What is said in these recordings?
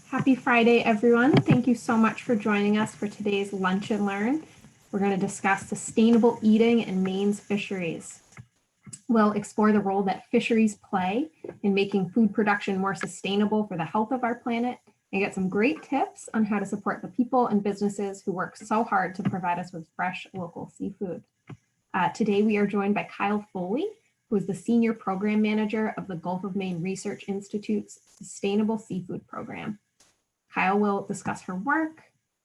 Happy Friday, everyone. Thank you so much for joining us for today's Lunch and Learn. We're going to discuss sustainable eating in Maine's fisheries. We'll explore the role that fisheries play in making food production more sustainable for the health of our planet and get some great tips on how to support the people and businesses who work so hard to provide us with fresh local seafood. Today, we are joined by Kyle Foley, who is the Senior Program Manager of the Gulf of Maine Research Institute's Sustainable Seafood Program. Kyle will discuss her work,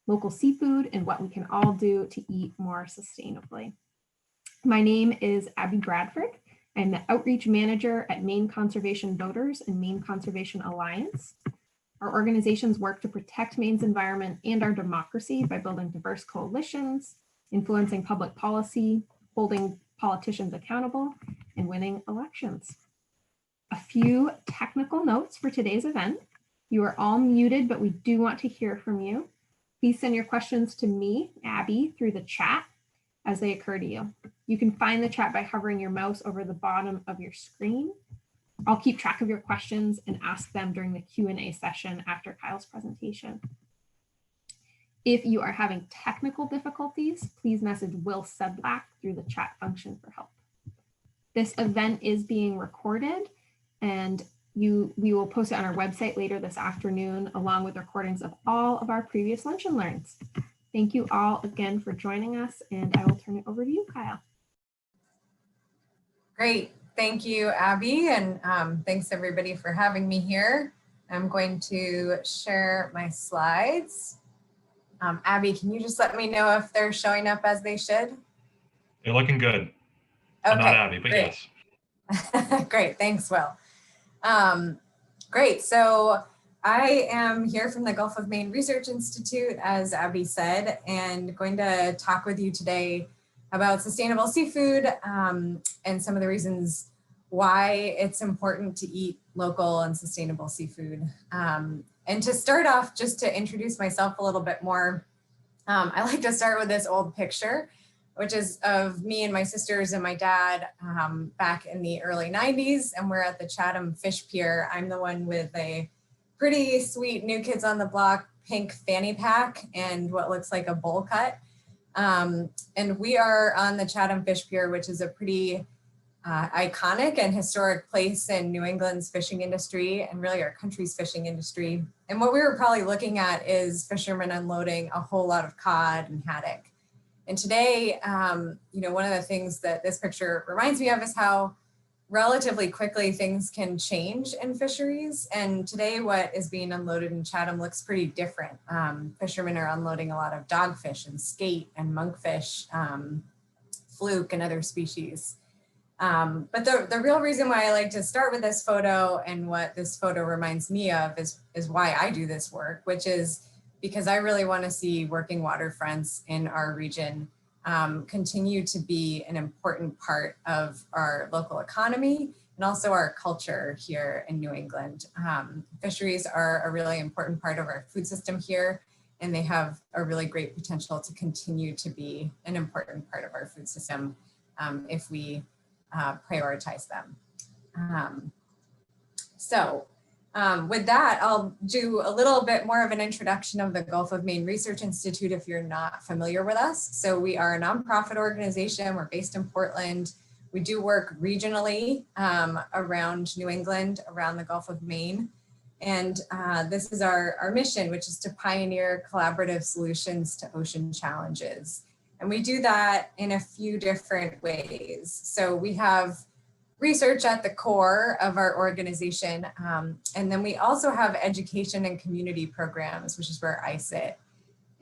local seafood, and what we can all do to eat more sustainably. My name is Abby Bradford. I'm the Outreach Manager at Maine Conservation Voters and Maine Conservation Alliance. Our organizations work to protect Maine's environment and our democracy by building diverse coalitions, influencing public policy, holding politicians accountable, and winning elections. A few technical notes for today's event. You are all muted, but we do want to hear from you. Please send your questions to me, Abby, through the chat as they occur to you. You can find the chat by hovering your mouse over the bottom of your screen. I'll keep track of your questions and ask them during the Q&A session after Kyle's presentation. If you are having technical difficulties, please message Will Sedlak through the chat function for help. This event is being recorded and we will post it on our website later this afternoon, along with recordings of all of our previous Lunch and Learns. Thank you all again for joining us, and I will turn it over to you, Kyle. Great. Thank you, Abby, and thanks everybody for having me here. I'm going to share my slides. Abby, can you just let me know if they're showing up as they should? They're looking good. Okay, not Abby, but great. Yes. Great, thanks, Will. Great, so I am here from the Gulf of Maine Research Institute, as Abby said, and going to talk with you today about sustainable seafood and some of the reasons why it's important to eat local and sustainable seafood. And to start off, just to introduce myself a little bit more, I like to start with this old picture, which is of me and my sisters and my dad back in the early 90s, and we're at the Chatham Fish Pier. I'm the one with a pretty sweet New Kids on the Block pink fanny pack and what looks like a bowl cut. And we are on the Chatham Fish Pier, which is a pretty iconic and historic place in New England's fishing industry and really our country's fishing industry. And what we were probably looking at is fishermen unloading a whole lot of cod and haddock. And today, one of the things that this picture reminds me of is how relatively quickly things can change in fisheries. And today what is being unloaded in Chatham looks pretty different. Fishermen are unloading a lot of dogfish and skate and monkfish, fluke and other species. But the real reason why I like to start with this photo and what this photo reminds me of is why I do this work, which is because I really want to see working waterfronts in our region continue to be an important part of our local economy and also our culture here in New England. Fisheries are a really important part of our food system here, and they have a really great potential to continue to be an important part of our food system if we prioritize them. With that, I'll do a little bit more of an introduction of the Gulf of Maine Research Institute if you're not familiar with us. So we are a nonprofit organization. We're based in Portland. We do work regionally around New England, around the Gulf of Maine. And this is our mission, which is to pioneer collaborative solutions to ocean challenges. And we do that in a few different ways. So we have research at the core of our organization. And then we also have education and community programs, which is where I sit.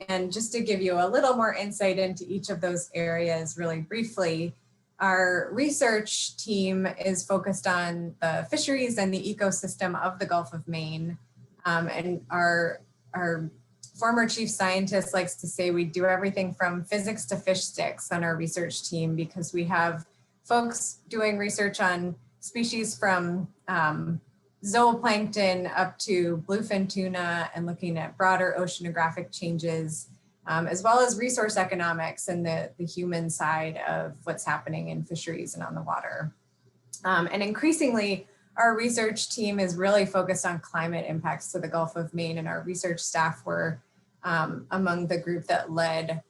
And just to give you a little more insight into each of those areas really briefly, our research team is focused on the fisheries and the ecosystem of the Gulf of Maine. And our former chief scientist likes to say we do everything from physics to fish sticks on our research team, because we have folks doing research on species from zooplankton up to bluefin tuna and looking at broader oceanographic changes, as well as resource economics and the human side of what's happening in fisheries and on the water. And increasingly, our research team is really focused on climate impacts to the Gulf of Maine, and our research staff were among the group that led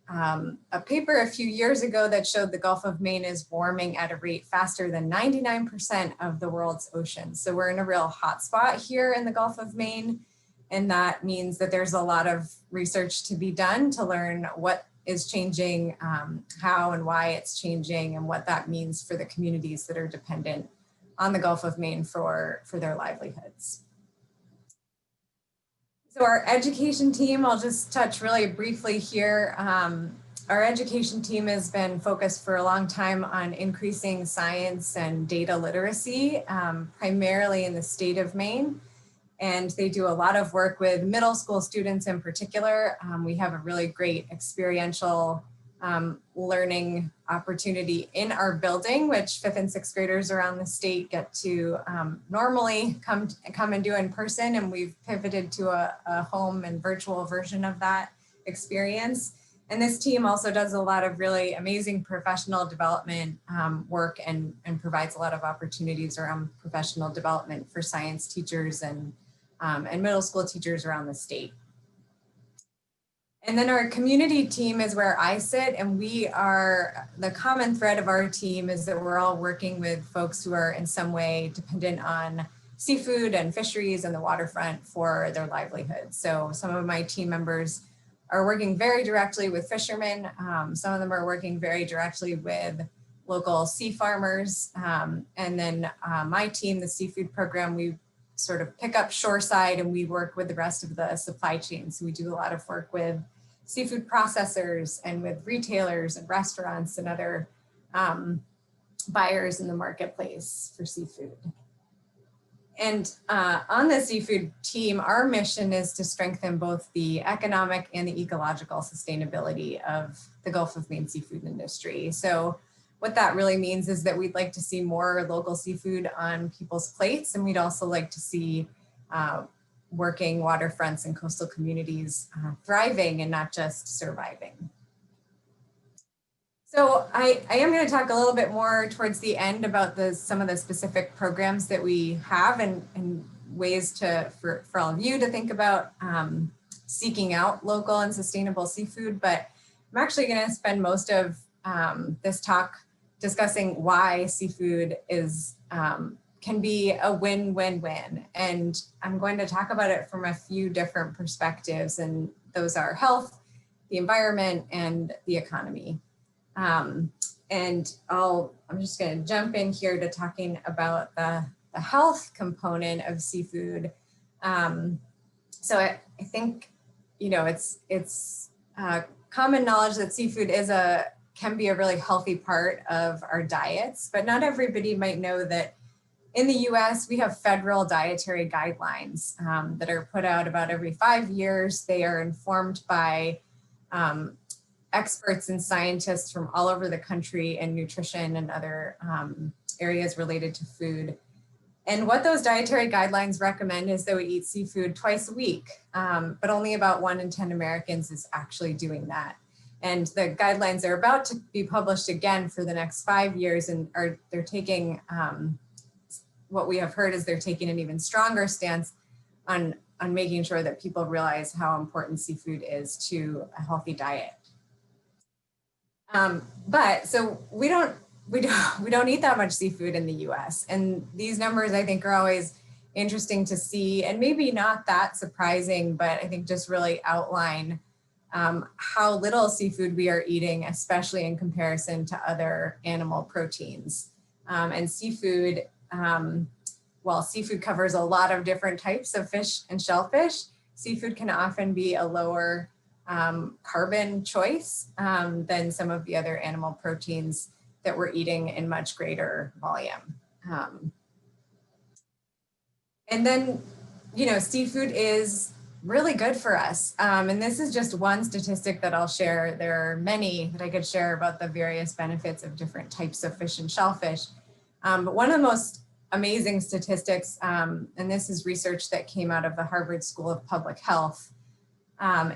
a paper a few years ago that showed the Gulf of Maine is warming at a rate faster than 99% of the world's oceans. So we're in a real hotspot here in the Gulf of Maine. And that means that there's a lot of research to be done to learn what is changing, how and why it's changing, and what that means for the communities that are dependent on the Gulf of Maine for their livelihoods. So our education team, I'll just touch really briefly here. Our education team has been focused for a long time on increasing science and data literacy, primarily in the state of Maine. And they do a lot of work with middle school students in particular. We have a really great experiential learning opportunity in our building, which 5th and 6th graders around the state get to normally come and do in person. And we've pivoted to a home and virtual version of that experience. And this team also does a lot of really amazing professional development work and provides a lot of opportunities around professional development for science teachers and middle school teachers around the state. And then our community team is where I sit, and the common thread of our team is that we're all working with folks who are in some way dependent on seafood and fisheries and the waterfront for their livelihood. So some of my team members are working very directly with fishermen. Some of them are working very directly with local sea farmers. And then my team, the seafood program, we sort of pick up shoreside and we work with the rest of the supply chain. So we do a lot of work with seafood processors and with retailers and restaurants and other buyers in the marketplace for seafood. And on the seafood team, our mission is to strengthen both the economic and the ecological sustainability of the Gulf of Maine seafood industry. So what that really means is that we'd like to see more local seafood on people's plates, and we'd also like to see working waterfronts and coastal communities thriving and not just surviving. So I am going to talk a little bit more towards the end about some of the specific programs that we have and ways for all of you to think about seeking out local and sustainable seafood. But I'm actually going to spend most of this talk discussing why seafood can be a win-win-win. And I'm going to talk about it from a few different perspectives, and those are health, the environment, and the economy. And I'm just going to jump in here to talking about the health component of seafood. So I think, it's common knowledge that seafood can be a really healthy part of our diets, but not everybody might know that in the US, we have federal dietary guidelines that are put out about every 5 years. They are informed by experts and scientists from all over the country in nutrition and other areas related to food. And what those dietary guidelines recommend is that we eat seafood twice a week, but only about 1 in 10 Americans is actually doing that. And the guidelines are about to be published again for the next 5 years, and they're taking, what we have heard is they're taking an even stronger stance on making sure that people realize how important seafood is to a healthy diet. But so we don't eat that much seafood in the US, and these numbers I think are always interesting to see, and maybe not that surprising, but I think just really outline how little seafood we are eating, especially in comparison to other animal proteins. And seafood, while seafood covers a lot of different types of fish and shellfish, seafood can often be a lower carbon choice than some of the other animal proteins that we're eating in much greater volume. And then, seafood is really good for us. And this is just one statistic that I'll share. There are many that I could share about the various benefits of different types of fish and shellfish. But one of the most amazing statistics, and this is research that came out of the Harvard School of Public Health,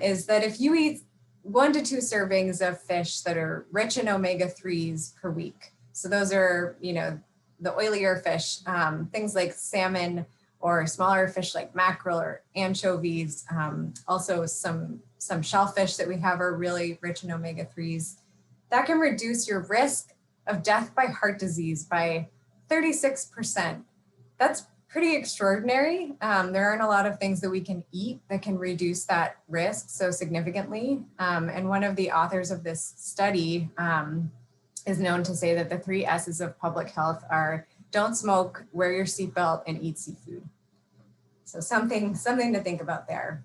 is that if you eat 1 to 2 servings of fish that are rich in omega-3s per week, so those are, oilier fish, things like salmon or smaller fish like mackerel or anchovies. Also some shellfish that we have are really rich in omega-3s. That can reduce your risk of death by heart disease by 36%. That's pretty extraordinary. There aren't a lot of things that we can eat that can reduce that risk so significantly. And one of the authors of this study is known to say that the 3 S's of public health are don't smoke, wear your seatbelt, and eat seafood. So something to think about there.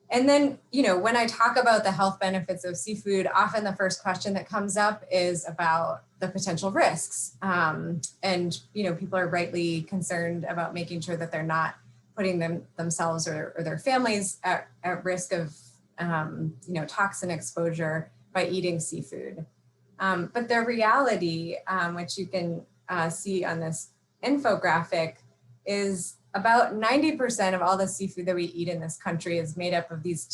And then, when I talk about the health benefits of seafood, often the first question that comes up is about the potential risks. And, people are rightly concerned about making sure that they're not putting themselves or their families at risk of, toxin exposure by eating seafood. But the reality, which you can see on this infographic, is about 90% of all the seafood that we eat in this country is made up of these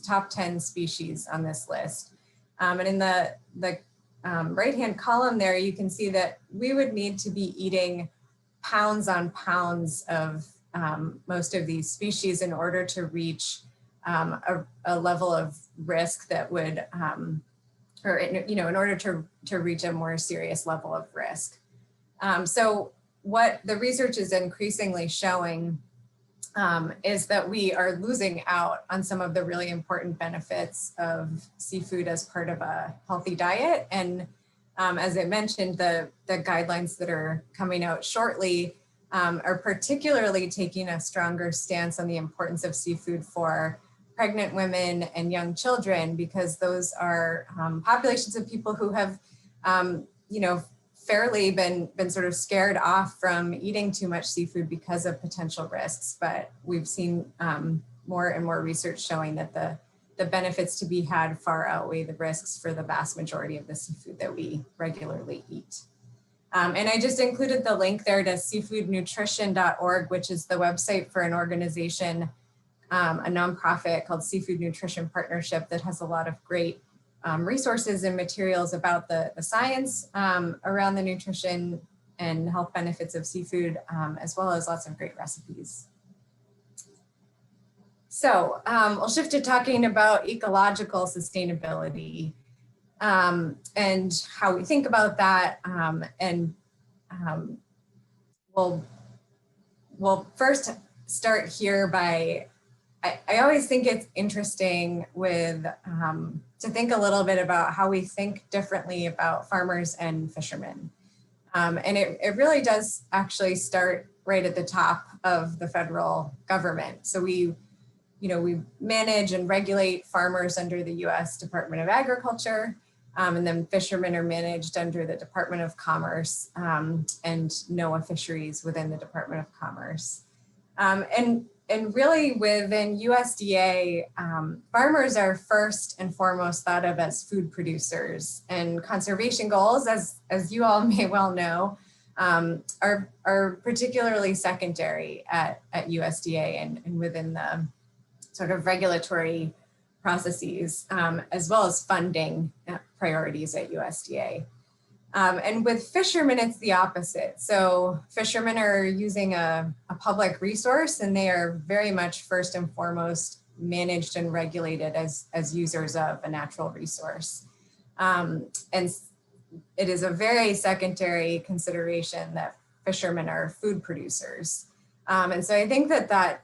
top 10 species on this list. And in the right-hand column there, you can see that we would need to be eating pounds on pounds of most of these species in order to reach a level of risk that would, in order to reach a more serious level of risk. So what the research is increasingly showing is that we are losing out on some of the really important benefits of seafood as part of a healthy diet. And as I mentioned, the guidelines that are coming out shortly are particularly taking a stronger stance on the importance of seafood for pregnant women and young children, because those are populations of people who have, fairly been sort of scared off from eating too much seafood because of potential risks. But we've seen more and more research showing that the benefits to be had far outweigh the risks for the vast majority of the seafood that we regularly eat. And I just included the link there to seafoodnutrition.org, which is the website for an organization, a nonprofit called Seafood Nutrition Partnership, that has a lot of great resources and materials about the science around the nutrition and health benefits of seafood, as well as lots of great recipes. So we'll shift to talking about ecological sustainability and how we think about that. We'll first start here by, I always think it's interesting to think a little bit about how we think differently about farmers and fishermen. And it really does actually start right at the top of the federal government. So we manage and regulate farmers under the US Department of Agriculture, and then fishermen are managed under the Department of Commerce and NOAA Fisheries within the Department of Commerce. And really within USDA, farmers are first and foremost thought of as food producers, and conservation goals, as you all may well know, are particularly secondary at USDA and within the sort of regulatory processes, as well as funding priorities at USDA. And with fishermen, it's the opposite. So fishermen are using a public resource, and they are very much first and foremost managed and regulated as users of a natural resource. And it is a very secondary consideration that fishermen are food producers. And so I think that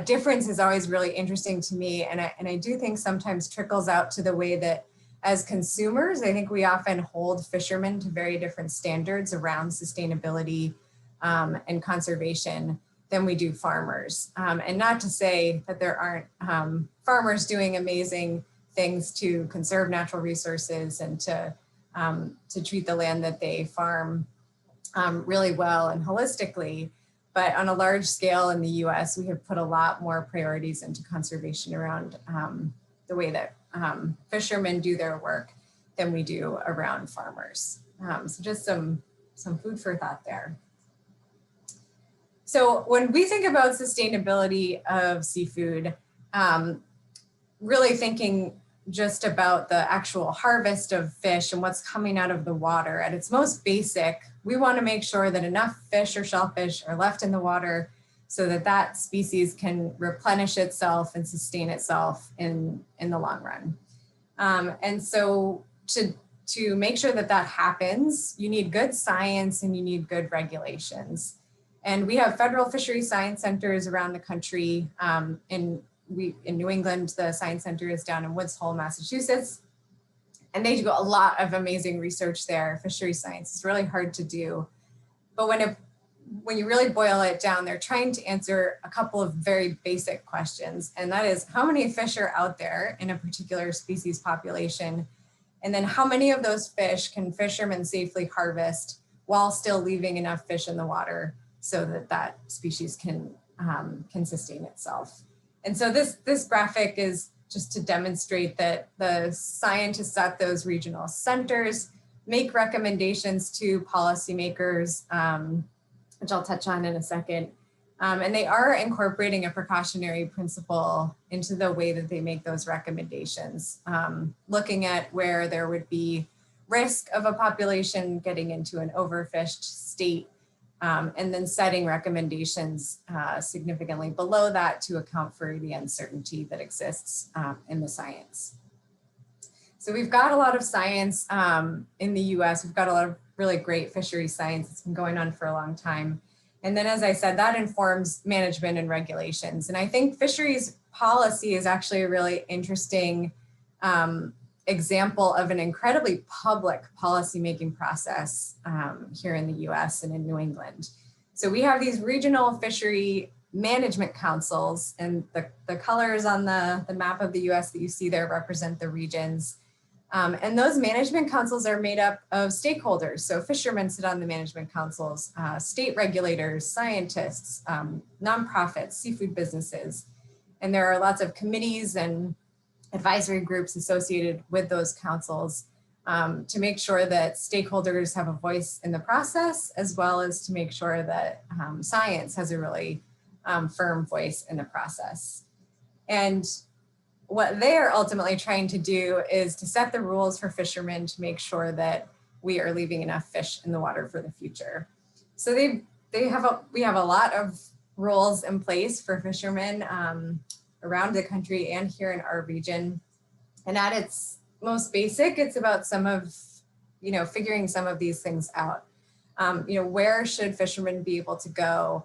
difference is always really interesting to me. And I do think sometimes trickles out to the way that as consumers, I think we often hold fishermen to very different standards around sustainability and conservation than we do farmers. And not to say that there aren't farmers doing amazing things to conserve natural resources and to treat the land that they farm really well and holistically. But on a large scale in the US, we have put a lot more priorities into conservation around the way that fishermen do their work than we do around farmers. So just some food for thought there. So when we think about sustainability of seafood, really thinking just about the actual harvest of fish and what's coming out of the water. At its most basic, we want to make sure that enough fish or shellfish are left in the water so that that species can replenish itself and sustain itself in the long run. And so to make sure that that happens, you need good science and you need good regulations. And we have federal fishery science centers around the country. In New England, the science center is down in Woods Hole, Massachusetts. And they do a lot of amazing research there. Fishery science is really hard to do. But when you really boil it down, they're trying to answer a couple of very basic questions. And that is, how many fish are out there in a particular species population? And then how many of those fish can fishermen safely harvest while still leaving enough fish in the water so that that species can sustain itself? And so this graphic is just to demonstrate that the scientists at those regional centers make recommendations to policymakers, which I'll touch on in a second. And they are incorporating a precautionary principle into the way that they make those recommendations, looking at where there would be risk of a population getting into an overfished state, and then setting recommendations significantly below that to account for the uncertainty that exists in the science. So we've got a lot of science in the US. We've got a lot of really great fishery science that's been going on for a long time. And then, as I said, that informs management and regulations. And I think fisheries policy is actually a really interesting example of an incredibly public policymaking process here in the US and in New England. So we have these regional fishery management councils, and the colors on the map of the US that you see there represent the regions. And those management councils are made up of stakeholders. So fishermen sit on the management councils, state regulators, scientists, nonprofits, seafood businesses. And there are lots of committees and advisory groups associated with those councils to make sure that stakeholders have a voice in the process, as well as to make sure that science has a really firm voice in the process. And what they are ultimately trying to do is to set the rules for fishermen to make sure that we are leaving enough fish in the water for the future. So we have a lot of rules in place for fishermen around the country and here in our region. And at its most basic, it's about figuring some of these things out. Where should fishermen be able to go?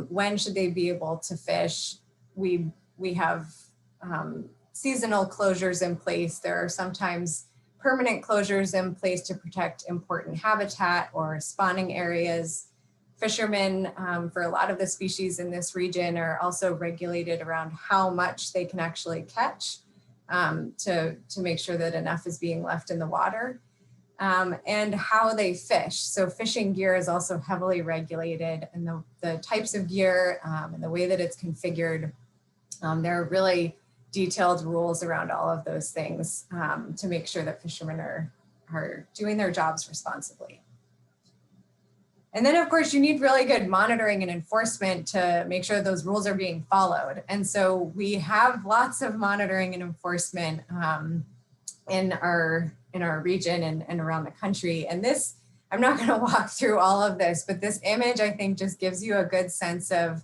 When should they be able to fish? We have seasonal closures in place. There are sometimes permanent closures in place to protect important habitat or spawning areas. Fishermen, for a lot of the species in this region, are also regulated around how much they can actually catch to make sure that enough is being left in the water, and how they fish. So fishing gear is also heavily regulated, and the types of gear and the way that it's configured. There are really detailed rules around all of those things to make sure that fishermen are doing their jobs responsibly. And then, of course, you need really good monitoring and enforcement to make sure those rules are being followed. And so we have lots of monitoring and enforcement in our region and around the country. And this, I'm not going to walk through all of this, but this image, I think, just gives you a good sense of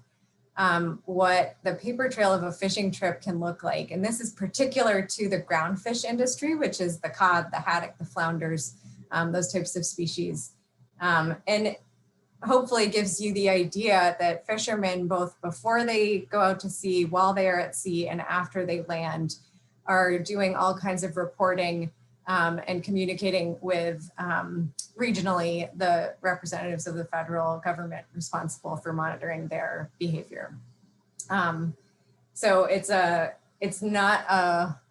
what the paper trail of a fishing trip can look like. And this is particular to the groundfish industry, which is the cod, the haddock, the flounders, those types of species. And hopefully gives you the idea that fishermen, both before they go out to sea, while they are at sea, and after they land, are doing all kinds of reporting and communicating with regionally the representatives of the federal government responsible for monitoring their behavior. So it's not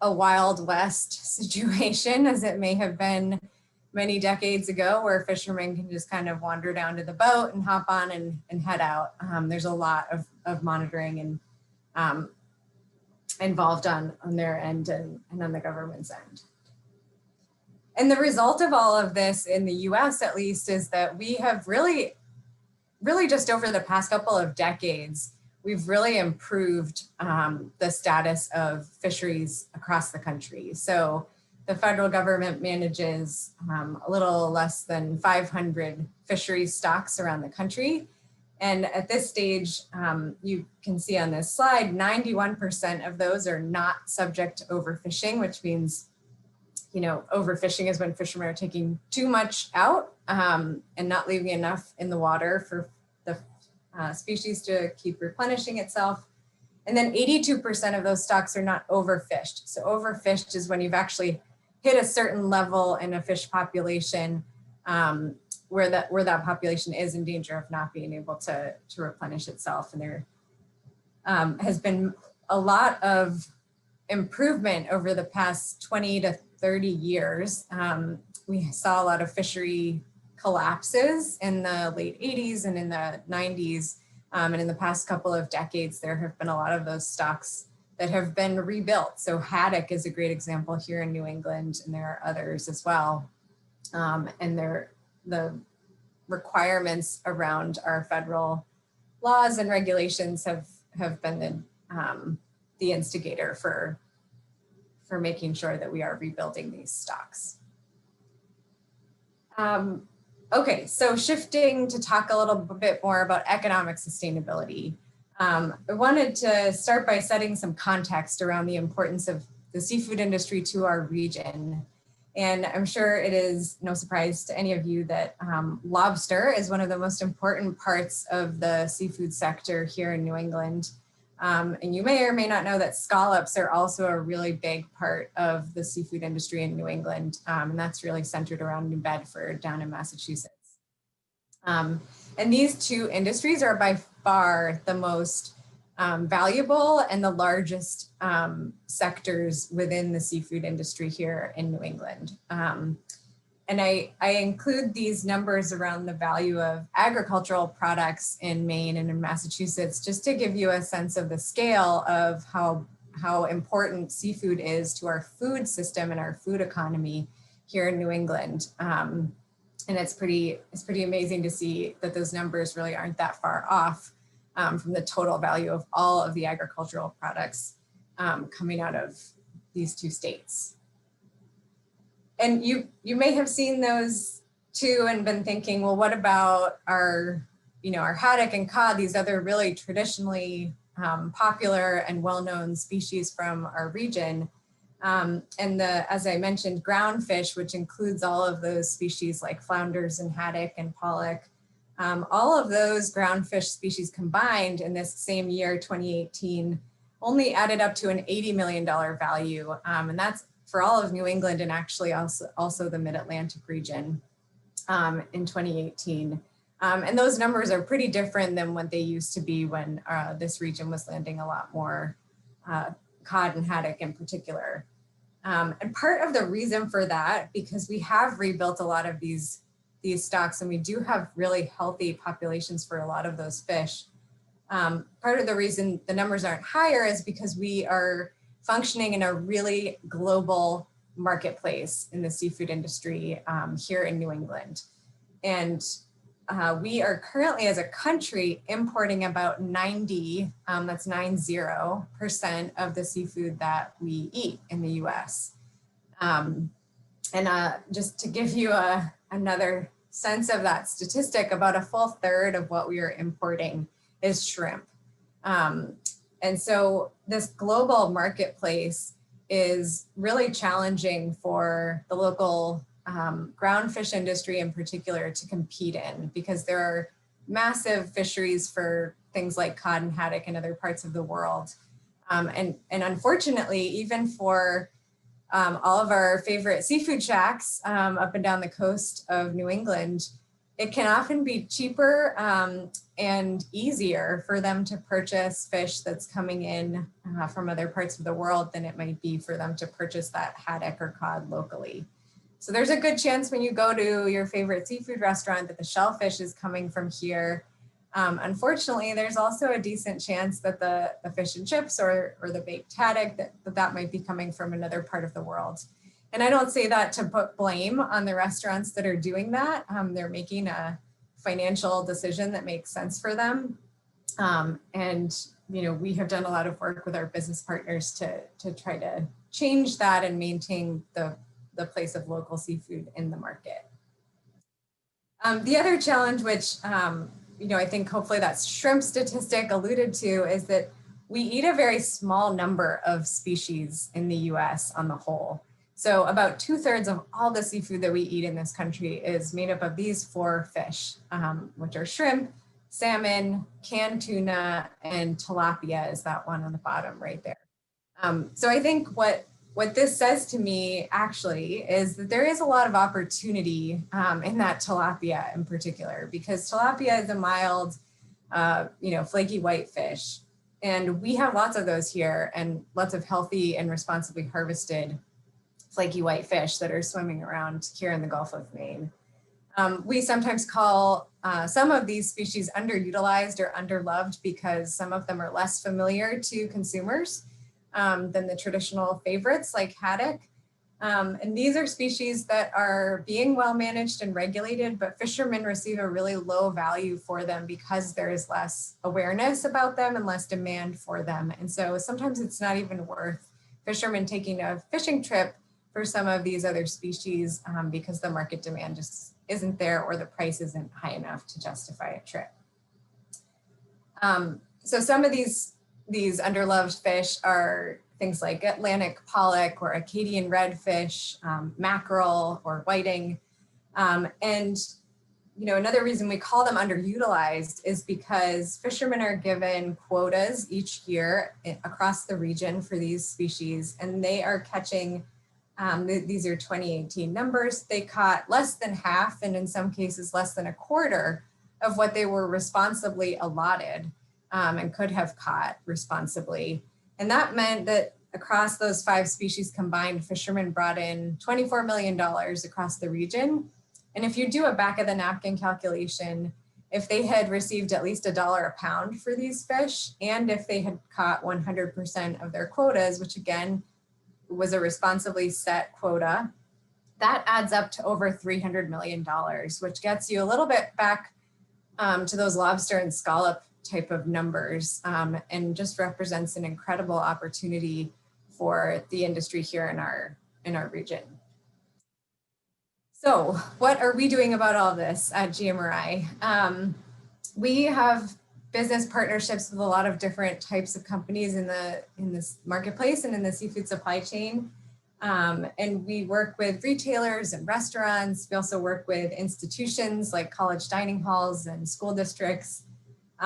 a Wild West situation as it may have been many decades ago, where fishermen can just kind of wander down to the boat and hop on and head out. There's a lot of monitoring and involved on their end and on the government's end. And the result of all of this in the US, at least, is that we have really just over the past couple of decades, we've really improved the status of fisheries across the country. So the federal government manages a little less than 500 fisheries stocks around the country. And at this stage, you can see on this slide, 91% of those are not subject to overfishing, which means, overfishing is when fishermen are taking too much out and not leaving enough in the water for the species to keep replenishing itself. And then 82% of those stocks are not overfished. So overfished is when you've actually hit a certain level in a fish population where that population is in danger of not being able to replenish itself. And there has been a lot of improvement over the past 20 to 30 years. We saw a lot of fishery collapses in the late 80s and in the 90s. And in the past couple of decades, there have been a lot of those stocks that have been rebuilt. So haddock is a great example here in New England, and there are others as well. And the requirements around our federal laws and regulations have been the instigator for making sure that we are rebuilding these stocks. Okay, so shifting to talk a little bit more about economic sustainability. I wanted to start by setting some context around the importance of the seafood industry to our region. And I'm sure it is no surprise to any of you that lobster is one of the most important parts of the seafood sector here in New England. And you may or may not know that scallops are also a really big part of the seafood industry in New England. And that's really centered around New Bedford down in Massachusetts. And these two industries are by far the most valuable and the largest sectors within the seafood industry here in New England. And I include these numbers around the value of agricultural products in Maine and in Massachusetts, just to give you a sense of the scale of how important seafood is to our food system and our food economy here in New England. And it's pretty amazing to see that those numbers really aren't that far off from the total value of all of the agricultural products coming out of these two states. And you may have seen those too and been thinking, well, what about our haddock and cod, these other really traditionally popular and well-known species from our region. And as I mentioned, ground fish, which includes all of those species like flounders and haddock and pollock, all of those ground fish species combined in this same year, 2018, only added up to an $80 million value. And that's for all of New England and actually also the Mid-Atlantic region in 2018. And those numbers are pretty different than what they used to be when this region was landing a lot more cod and haddock in particular. And part of the reason for that, because we have rebuilt a lot of these stocks and we do have really healthy populations for a lot of those fish. Part of the reason the numbers aren't higher is because we are functioning in a really global marketplace in the seafood industry here in New England. And we are currently as a country importing about 90% of the seafood that we eat in the US. And just to give you another sense of that statistic, about a full third of what we are importing is shrimp. And so this global marketplace is really challenging for the local ground fish industry in particular to compete in, because there are massive fisheries for things like cod and haddock in other parts of the world. And unfortunately, even for all of our favorite seafood shacks up and down the coast of New England, it can often be cheaper and easier for them to purchase fish that's coming in from other parts of the world than it might be for them to purchase that haddock or cod locally. So there's a good chance when you go to your favorite seafood restaurant that the shellfish is coming from here. Unfortunately, there's also a decent chance that the fish and chips or the baked haddock, that might be coming from another part of the world. And I don't say that to put blame on the restaurants that are doing that. They're making a financial decision that makes sense for them. And we have done a lot of work with our business partners to try to change that and maintain the place of local seafood in the market. The other challenge, which, I think hopefully that shrimp statistic alluded to, is that we eat a very small number of species in the US on the whole. So about 2/3 of all the seafood that we eat in this country is made up of these 4 fish, which are shrimp, salmon, canned tuna, and tilapia is that one on the bottom right there. So I think what this says to me actually is that there is a lot of opportunity in that tilapia in particular, because tilapia is a mild, flaky white fish. And we have lots of those here and lots of healthy and responsibly harvested flaky white fish that are swimming around here in the Gulf of Maine. We sometimes call some of these species underutilized or underloved because some of them are less familiar to consumers than the traditional favorites like haddock. And these are species that are being well managed and regulated, but fishermen receive a really low value for them because there is less awareness about them and less demand for them. And so sometimes it's not even worth fishermen taking a fishing trip for some of these other species because the market demand just isn't there or the price isn't high enough to justify a trip. So some of these underloved fish are things like Atlantic pollock or Acadian redfish, mackerel or whiting. And another reason we call them underutilized is because fishermen are given quotas each year across the region for these species, and they are catching, these are 2018 numbers, they caught less than half, and in some cases less than a quarter of what they were responsibly allotted and could have caught responsibly. And that meant that across those 5 species combined, fishermen brought in $24 million across the region. And if you do a back of the napkin calculation, if they had received at least $1 a pound for these fish, and if they had caught 100% of their quotas, which again was a responsibly set quota, that adds up to over $300 million, which gets you a little bit back to those lobster and scallop type of numbers, and just represents an incredible opportunity for the industry here in our region. So what are we doing about all this at GMRI? We have business partnerships with a lot of different types of companies in this marketplace and in the seafood supply chain. And we work with retailers and restaurants. We also work with institutions like college dining halls and school districts.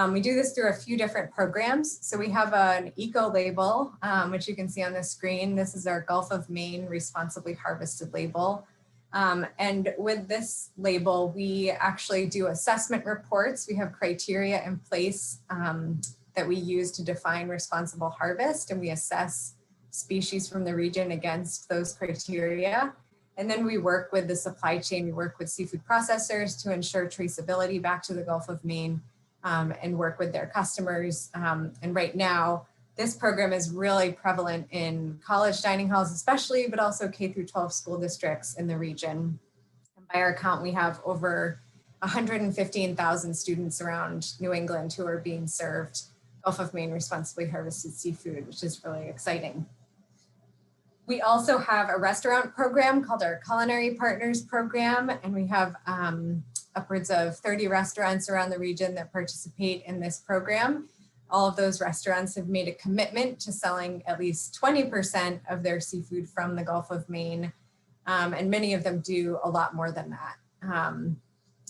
We do this through a few different programs. So we have an eco label, which you can see on the screen. This is our Gulf of Maine responsibly harvested label. And with this label, we actually do assessment reports. We have criteria in place that we use to define responsible harvest, and we assess species from the region against those criteria. And then we work with the supply chain. We work with seafood processors to ensure traceability back to the Gulf of Maine. And work with their customers. And right now, this program is really prevalent in college dining halls, especially, but also K-12 school districts in the region. And by our count, we have over 115,000 students around New England who are being served Gulf of Maine responsibly harvested seafood, which is really exciting. We also have a restaurant program called our Culinary Partners Program, and we have upwards of 30 restaurants around the region that participate in this program. All of those restaurants have made a commitment to selling at least 20% of their seafood from the Gulf of Maine, and many of them do a lot more than that.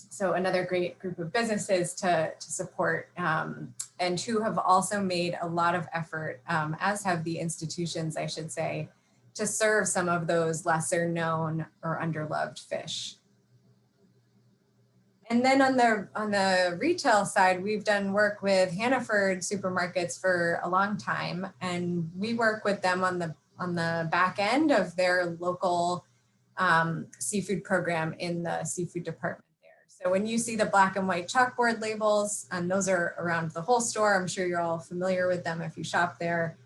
So another great group of businesses to support, and who have also made a lot of effort, as have the institutions, I should say, to serve some of those lesser known or underloved fish. And then on the retail side, we've done work with Hannaford supermarkets for a long time, and we work with them on the back end of their local seafood program in the seafood department there. So when you see the black and white chalkboard labels, and those are around the whole store, I'm sure you're all familiar with them if you shop there.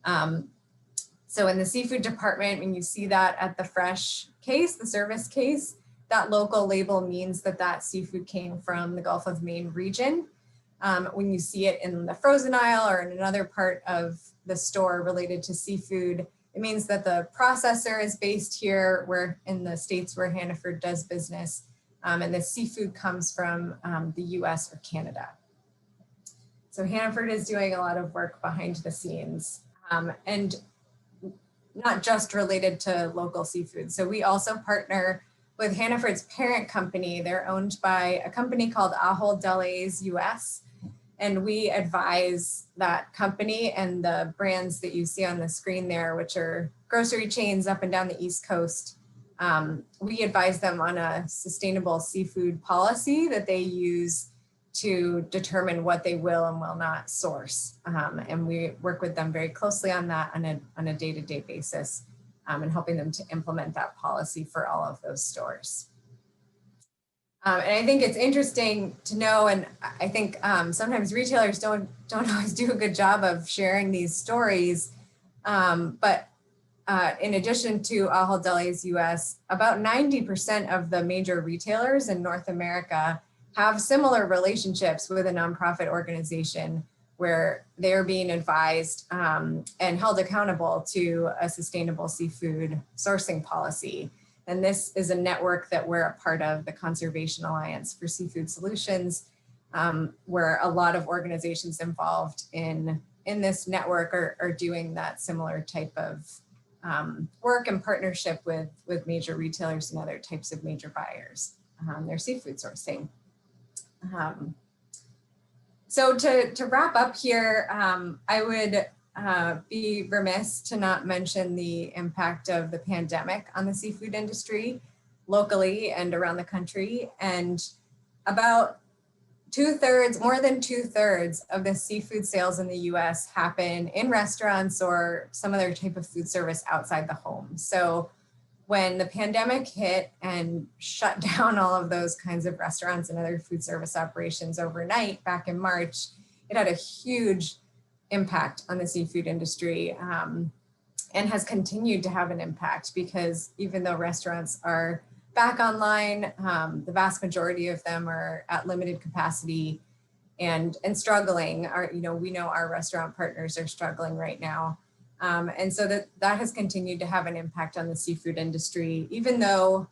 So in the seafood department, when you see that at the fresh case, the service case, that local label means that that seafood came from the Gulf of Maine region. When you see it in the frozen aisle or in another part of the store related to seafood, it means that the processor is based here, where in the states where Hannaford does business, and the seafood comes from the US or Canada. So Hannaford is doing a lot of work behind the scenes, and not just related to local seafood. So we also partner with Hannaford's parent company. They're owned by a company called Ahold Delhaize US, and we advise that company and the brands that you see on the screen there, which are grocery chains up and down the East Coast. We advise them on a sustainable seafood policy that they use to determine what they will and will not source. And we work with them very closely on that on a day-to-day basis, and helping them to implement that policy for all of those stores. And I think it's interesting to know, and I think sometimes retailers don't always do a good job of sharing these stories, but in addition to Ahold Delhaize US, about 90% of the major retailers in North America have similar relationships with a nonprofit organization where they're being advised and held accountable to a sustainable seafood sourcing policy. And this is a network that we're a part of, the Conservation Alliance for Seafood Solutions, where a lot of organizations involved in this network are doing that similar type of work and partnership with major retailers and other types of major buyers, their seafood sourcing. So to wrap up here, I would be remiss to not mention the impact of the pandemic on the seafood industry locally and around the country. And about more than two thirds of the seafood sales in the US happen in restaurants or some other type of food service outside the home. So when the pandemic hit and shut down all of those kinds of restaurants and other food service operations overnight back in March, it had a huge impact on the seafood industry, and has continued to have an impact, because even though restaurants are back online, the vast majority of them are at limited capacity and struggling. We know our restaurant partners are struggling right now. And so that has continued to have an impact on the seafood industry, even though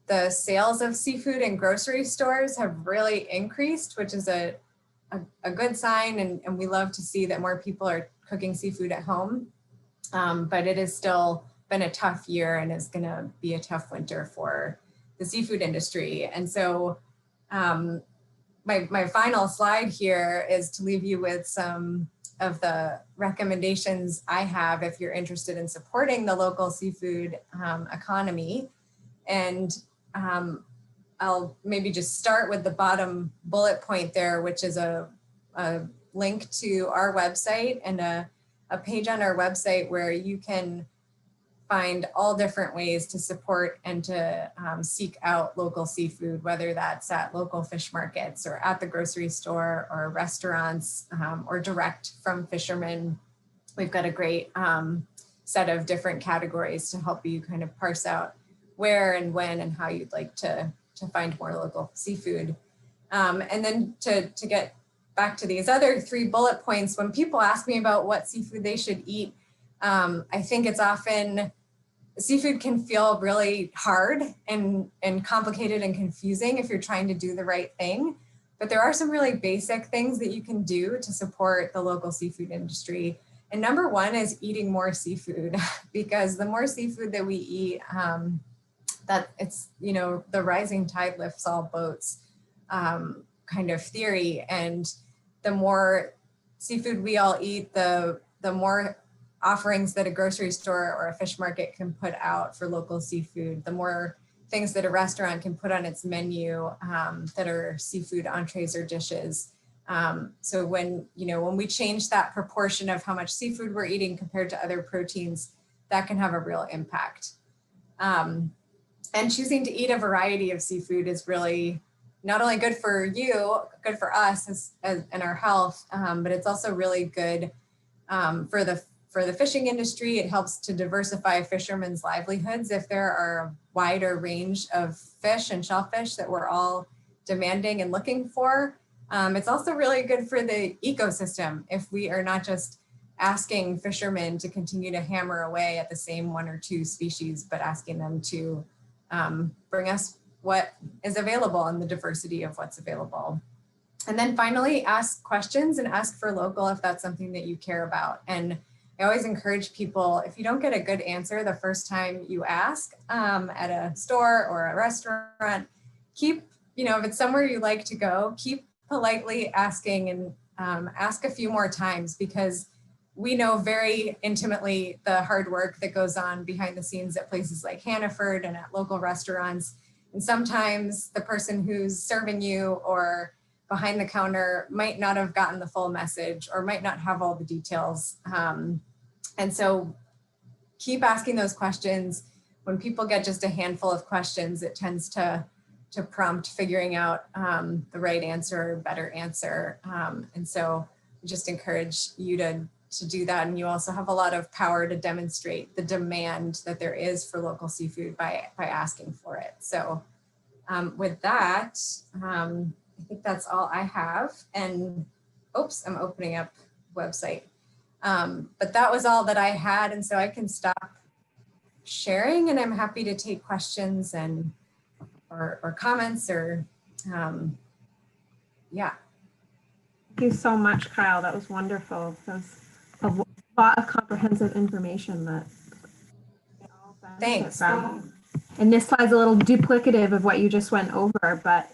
the sales of seafood in grocery stores have really increased, which is a good sign. And we love to see that more people are cooking seafood at home. But it has still been a tough year and is going to be a tough winter for the seafood industry. And so my final slide here is to leave you with some of the recommendations I have if you're interested in supporting the local seafood economy. And I'll maybe just start with the bottom bullet point there, which is a link to our website and a page on our website where you can find all different ways to support and to seek out local seafood, whether that's at local fish markets or at the grocery store or restaurants, or direct from fishermen. We've got a great set of different categories to help you kind of parse out where and when and how you'd like to find more local seafood. And then to get back to these other 3 bullet points, when people ask me about what seafood they should eat, I think it's often, seafood can feel really hard and complicated and confusing if you're trying to do the right thing. But there are some really basic things that you can do to support the local seafood industry. And number 1 is eating more seafood, because the more seafood that we eat, that it's, the rising tide lifts all boats kind of theory. And the more seafood we all eat, the more offerings that a grocery store or a fish market can put out for local seafood, the more things that a restaurant can put on its menu that are seafood entrees or dishes. So when we change that proportion of how much seafood we're eating compared to other proteins, that can have a real impact. And choosing to eat a variety of seafood is really not only good for you, good for us and our health, but it's also really good for the fishing industry. It helps to diversify fishermen's livelihoods. If there are a wider range of fish and shellfish that we're all demanding and looking for, It's also really good for the ecosystem if we are not just asking fishermen to continue to hammer away at the same 1 or 2 species, but asking them to bring us what is available and the diversity of what's available. And then finally, ask questions and ask for local if that's something that you care about. And I always encourage people, if you don't get a good answer the first time you ask at a store or a restaurant, keep, if it's somewhere you like to go, keep politely asking and ask a few more times, because we know very intimately the hard work that goes on behind the scenes at places like Hannaford and at local restaurants. And sometimes the person who's serving you or behind the counter might not have gotten the full message or might not have all the details. And so keep asking those questions. When people get just a handful of questions, it tends to prompt figuring out the right answer, better answer. And so I just encourage you to do that. And you also have a lot of power to demonstrate the demand that there is for local seafood by asking for it. So with that, I think that's all I have. And oops, I'm opening up website. But that was all that I had. And so I can stop sharing, and I'm happy to take questions and or comments or yeah. Thank you so much, Kyle. That was wonderful. That was a lot of comprehensive information that we all benefit Thanks. from. And this slide's a little duplicative of what you just went over, but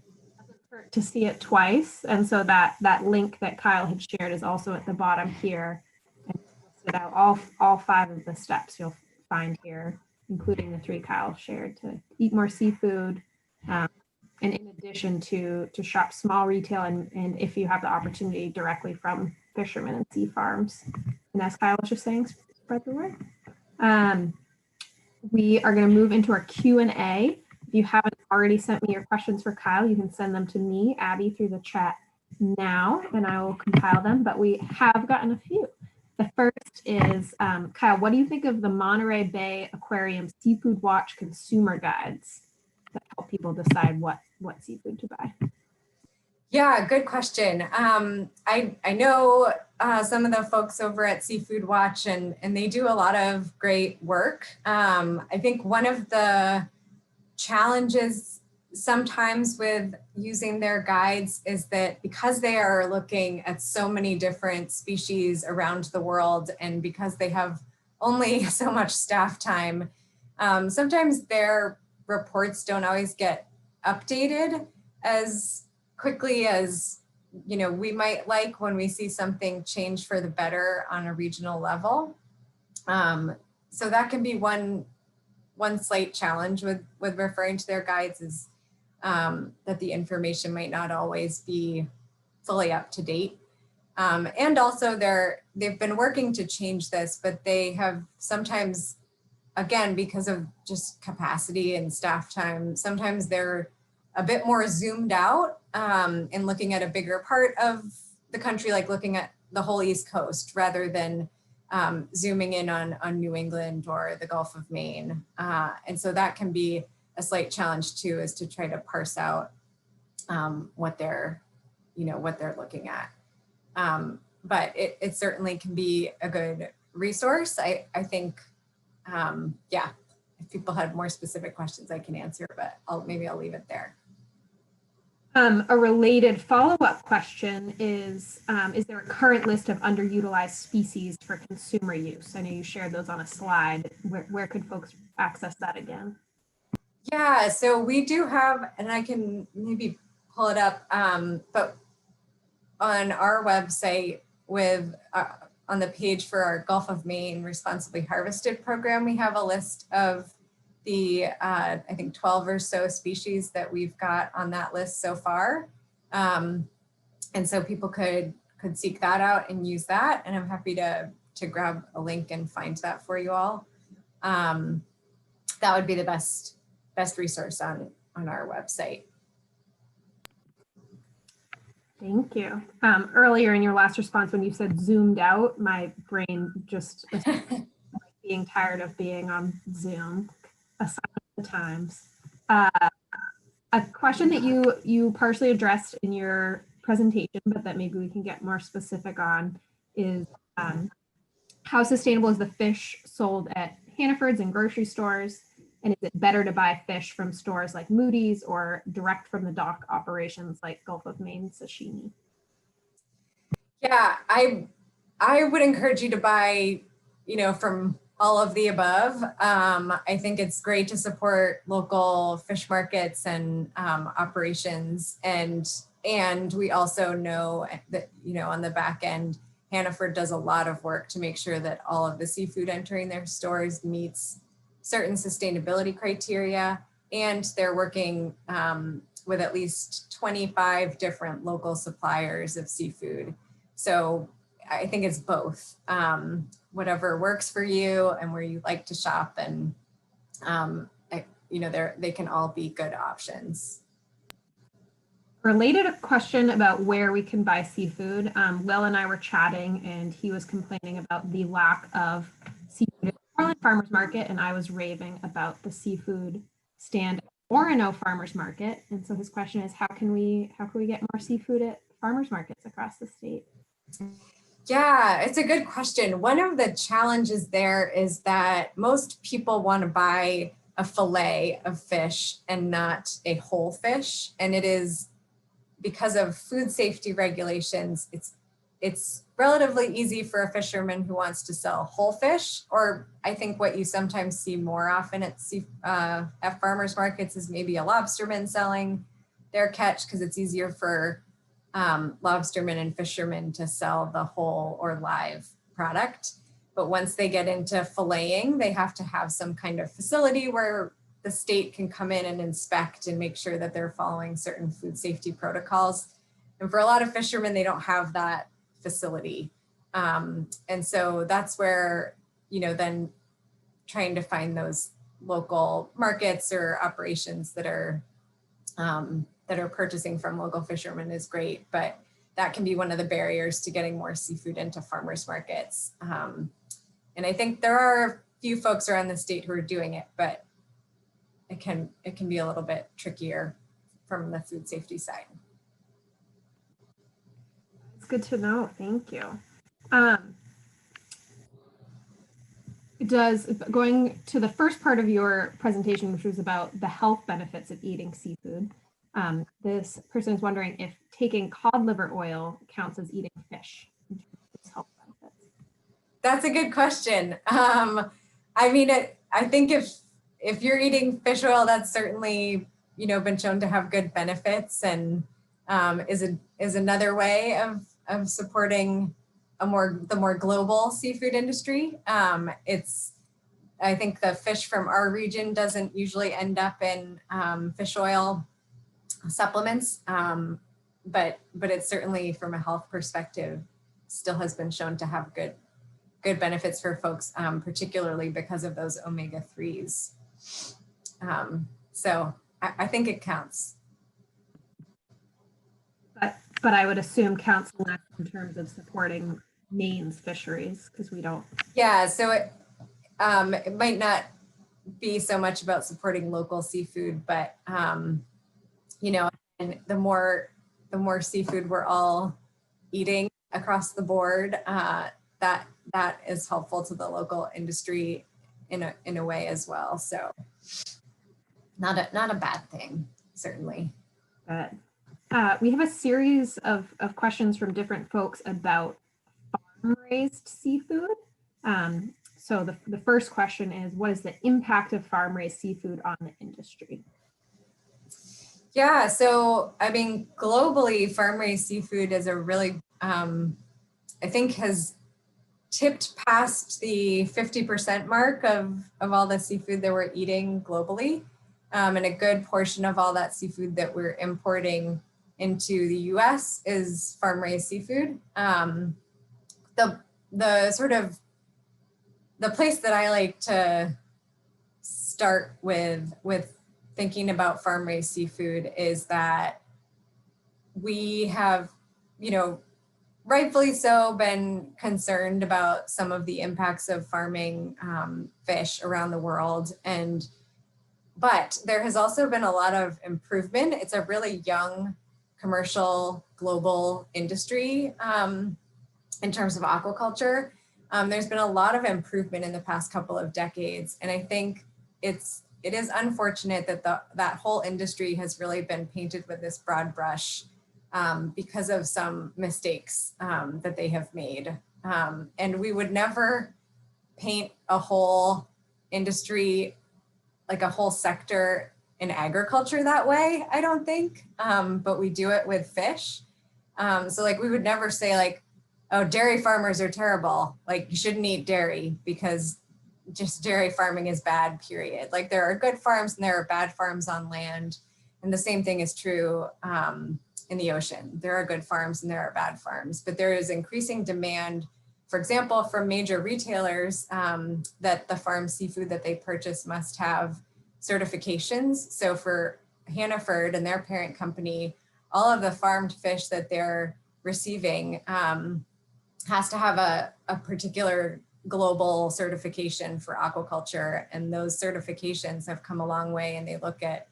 it doesn't hurt to see it twice. And so that link that Kyle had shared is also at the bottom here. And listed out all 5 of the steps you'll find here, including the 3 Kyle shared, to eat more seafood. And in addition to shop small retail and if you have the opportunity, directly from fishermen and sea farms. And as Kyle was just saying, spread the word. We are going to move into our Q&A. If you haven't already sent me your questions for Kyle, you can send them to me, Abby, through the chat now, and I will compile them. But we have gotten a few. The first is, Kyle, what do you think of the Monterey Bay Aquarium Seafood Watch consumer guides that help people decide what seafood to buy? Yeah, good question. I know some of the folks over at Seafood Watch, and they do a lot of great work. I think one of the challenges sometimes with using their guides is that because they are looking at so many different species around the world, and because they have only so much staff time, sometimes their reports don't always get updated as quickly as we might like when we see something change for the better on a regional level. So that can be one slight challenge with referring to their guides, is that the information might not always be fully up to date. And also they've been working to change this, but they have sometimes, again, because of just capacity and staff time, sometimes they're a bit more zoomed out and looking at a bigger part of the country, like looking at the whole East Coast rather than zooming in on New England or the Gulf of Maine. And so that can be a slight challenge too, is to try to parse out what they're looking at. But it certainly can be a good resource. I think, yeah, if people have more specific questions, I can answer, but maybe I'll leave it there. A related follow-up question is there a current list of underutilized species for consumer use? I know you shared those on a slide. Where could folks access that again? Yeah, so we do have, and I can maybe pull it up, but on our website with on the page for our Gulf of Maine Responsibly Harvested program, we have a list of the, I think 12 or so species that we've got on that list so far. And so people could seek that out and use that. And I'm happy to grab a link and find that for you all. That would be the best resource on our website. Thank you. Earlier in your last response, when you said zoomed out, my brain just being tired of being on Zoom a sign of the times. a question that you partially addressed in your presentation, but that maybe we can get more specific on is how sustainable is the fish sold at Hannaford's and grocery stores? And is it better to buy fish from stores like Moody's or direct from the dock operations like Gulf of Maine sashimi? Yeah, I would encourage you to buy, from all of the above. I think it's great to support local fish markets and operations, and we also know that on the back end, Hannaford does a lot of work to make sure that all of the seafood entering their stores meets certain sustainability criteria, and they're working with at least 25 different local suppliers of seafood. So I think it's both, whatever works for you and where you like to shop, and they can all be good options. Related question about where we can buy seafood. Will and I were chatting, and he was complaining about the lack of seafood at the Portland Farmers Market, and I was raving about the seafood stand at Orono Farmers Market. And so his question is, how can we get more seafood at farmers markets across the state? Yeah, it's a good question. One of the challenges there is that most people want to buy a fillet of fish and not a whole fish. And it is because of food safety regulations, it's relatively easy for a fisherman who wants to sell whole fish, or I think what you sometimes see more often at farmers markets is maybe a lobsterman selling their catch, because it's easier for lobstermen and fishermen to sell the whole or live product. But once they get into filleting, they have to have some kind of facility where the state can come in and inspect and make sure that they're following certain food safety protocols. And for a lot of fishermen, they don't have that facility. And so that's where, then trying to find those local markets or operations that are purchasing from local fishermen is great, but that can be one of the barriers to getting more seafood into farmers markets. And I think there are a few folks around the state who are doing it, but it can be a little bit trickier from the food safety side. It's good to know. Thank you. Going to the first part of your presentation, which was about the health benefits of eating seafood, this person is wondering if taking cod liver oil counts as eating fish in terms of its health benefits. That's a good question. I think if you're eating fish oil, that's certainly been shown to have good benefits, and is another way of supporting the more global seafood industry. I think the fish from our region doesn't usually end up in fish oil supplements, but it's certainly, from a health perspective, still has been shown to have good benefits for folks, particularly because of those omega-3s. So I think it counts. But I would assume counts less in terms of supporting Maine's fisheries, because we don't. Yeah, so it might not be so much about supporting local seafood, but and the more seafood we're all eating across the board, that is helpful to the local industry in a way as well. So not a bad thing, certainly. But we have a series of questions from different folks about farm-raised seafood. So the first question is, what is the impact of farm-raised seafood on the industry? Yeah, so globally, farm-raised seafood is a really, I think, has tipped past the 50% mark of all the seafood that we're eating globally. And a good portion of all that seafood that we're importing into the US is farm-raised seafood. The sort of the place that I like to start with thinking about farm-raised seafood is that we have, rightfully so, been concerned about some of the impacts of farming fish around the world. And But there has also been a lot of improvement. It's a really young commercial global industry in terms of aquaculture. There's been a lot of improvement in the past couple of decades. And I think it is unfortunate that that whole industry has really been painted with this broad brush because of some mistakes that they have made. And we would never paint a whole industry, like a whole sector in agriculture that way, I don't think, but we do it with fish. So like we would never say like, oh, dairy farmers are terrible. Like you shouldn't eat dairy because just dairy farming is bad, period. Like there are good farms and there are bad farms on land. And the same thing is true in the ocean. There are good farms and there are bad farms, but there is increasing demand, for example, from major retailers that the farm seafood that they purchase must have certifications. So for Hannaford and their parent company, all of the farmed fish that they're receiving has to have a particular global certification for aquaculture. And those certifications have come a long way, and they look at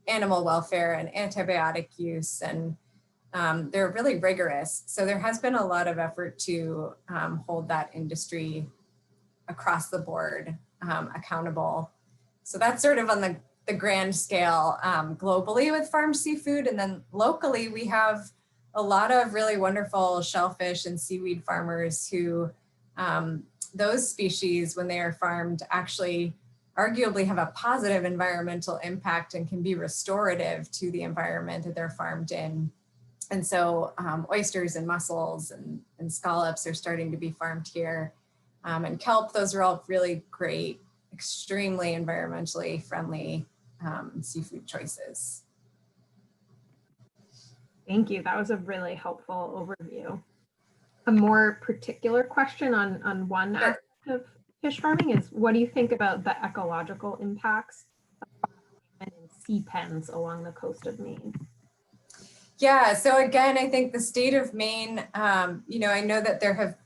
animal welfare and antibiotic use, and they're really rigorous. So there has been a lot of effort to hold that industry across the board accountable. So that's sort of on the grand scale globally with farmed seafood. And then locally, we have a lot of really wonderful shellfish and seaweed farmers who those species, when they are farmed, actually arguably have a positive environmental impact and can be restorative to the environment that they're farmed in. And so oysters and mussels and scallops are starting to be farmed here. And kelp, those are all really great, extremely environmentally friendly seafood choices. Thank you. That was a really helpful overview. A more particular question on one aspect of fish farming is, what do you think about the ecological impacts of sea pens along the coast of Maine? Yeah, so again, I think the state of Maine, you know, I know that there have,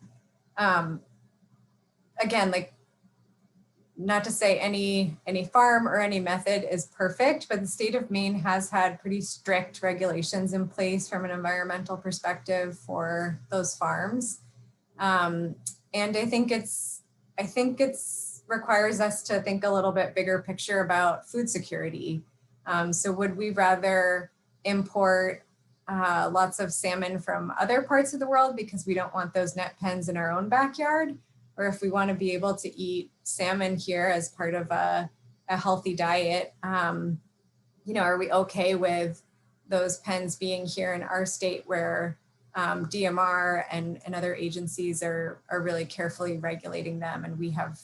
again, like, not to say any farm or any method is perfect, but the state of Maine has had pretty strict regulations in place from an environmental perspective for those farms. And I think it's requires us to think a little bit bigger picture about food security. So would we rather import lots of salmon from other parts of the world because we don't want those net pens in our own backyard? Or if we want to be able to eat salmon here as part of a healthy diet, you know, are we okay with those pens being here in our state where DMR and other agencies are really carefully regulating them, and we have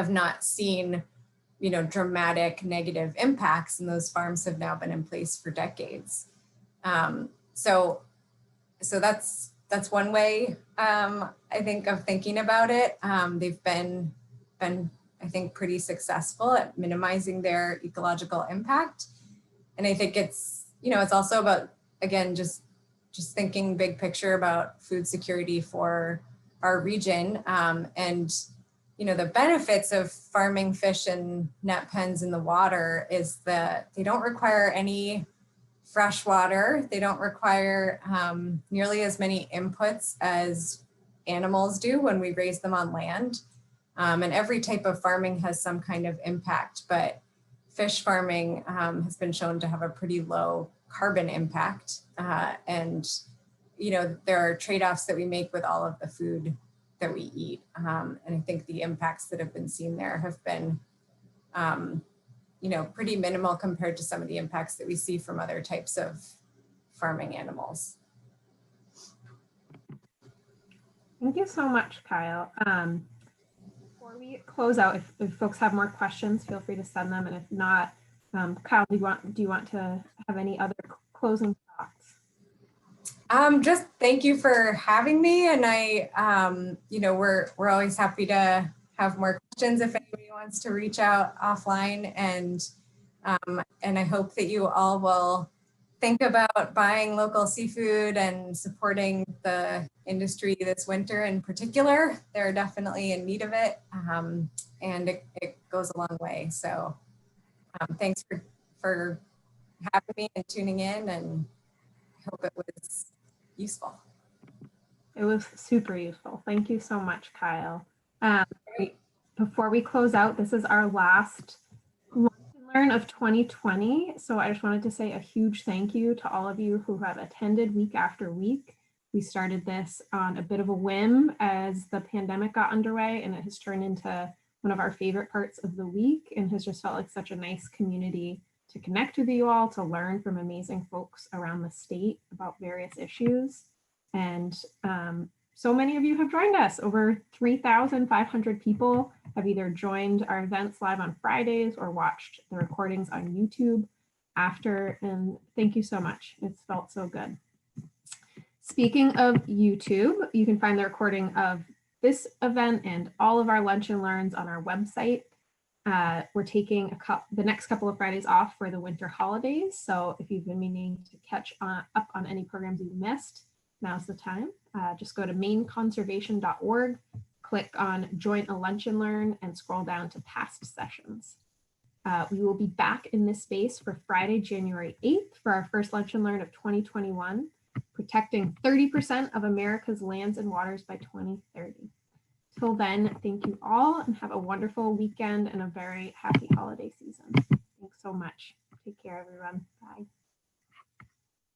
not seen, you know, dramatic negative impacts, and those farms have now been in place for decades. So that's one way I think of thinking about it. They've been I think pretty successful at minimizing their ecological impact, and I think it's, you know, it's also about, again, just thinking big picture about food security for our region, and you know, the benefits of farming fish in net pens in the water is that they don't require any fresh water. They don't require nearly as many inputs as animals do when we raise them on land. And every type of farming has some kind of impact, but fish farming has been shown to have a pretty low carbon impact. And, you know, there are trade-offs that we make with all of the food that we eat. And I think the impacts that have been seen there have been you know, pretty minimal compared to some of the impacts that we see from other types of farming animals. Thank you so much, Kyle. Before we close out, if folks have more questions, feel free to send them. And if not, Kyle, do you want to have any other closing thoughts? Just thank you for having me. And I, you know, we're always happy to have more questions if anybody wants to reach out offline, and I hope that you all will think about buying local seafood and supporting the industry this winter in particular. They're definitely in need of it, and it goes a long way. So thanks for having me and tuning in, and hope it was useful. It was super useful. Thank you so much, Kyle. Great. Before we close out, this is our last Lunch and Learn of 2020. So I just wanted to say a huge thank you to all of you who have attended week after week. We started this on a bit of a whim as the pandemic got underway, and it has turned into one of our favorite parts of the week and has just felt like such a nice community to connect with you all, to learn from amazing folks around the state about various issues. And so many of you have joined us. Over 3,500 people have either joined our events live on Fridays or watched the recordings on YouTube after. And thank you so much. It's felt so good. Speaking of YouTube, you can find the recording of this event and all of our Lunch and Learns on our website. We're taking the next couple of Fridays off for the winter holidays. So if you've been meaning to catch up on any programs you missed, now's the time. Just go to maineconservation.org, click on Join a Lunch and Learn, and scroll down to past sessions. We will be back in this space for Friday, January 8th for our first Lunch and Learn of 2021, protecting 30% of America's lands and waters by 2030. Till then, thank you all and have a wonderful weekend and a very happy holiday season. Thanks so much. Take care, everyone.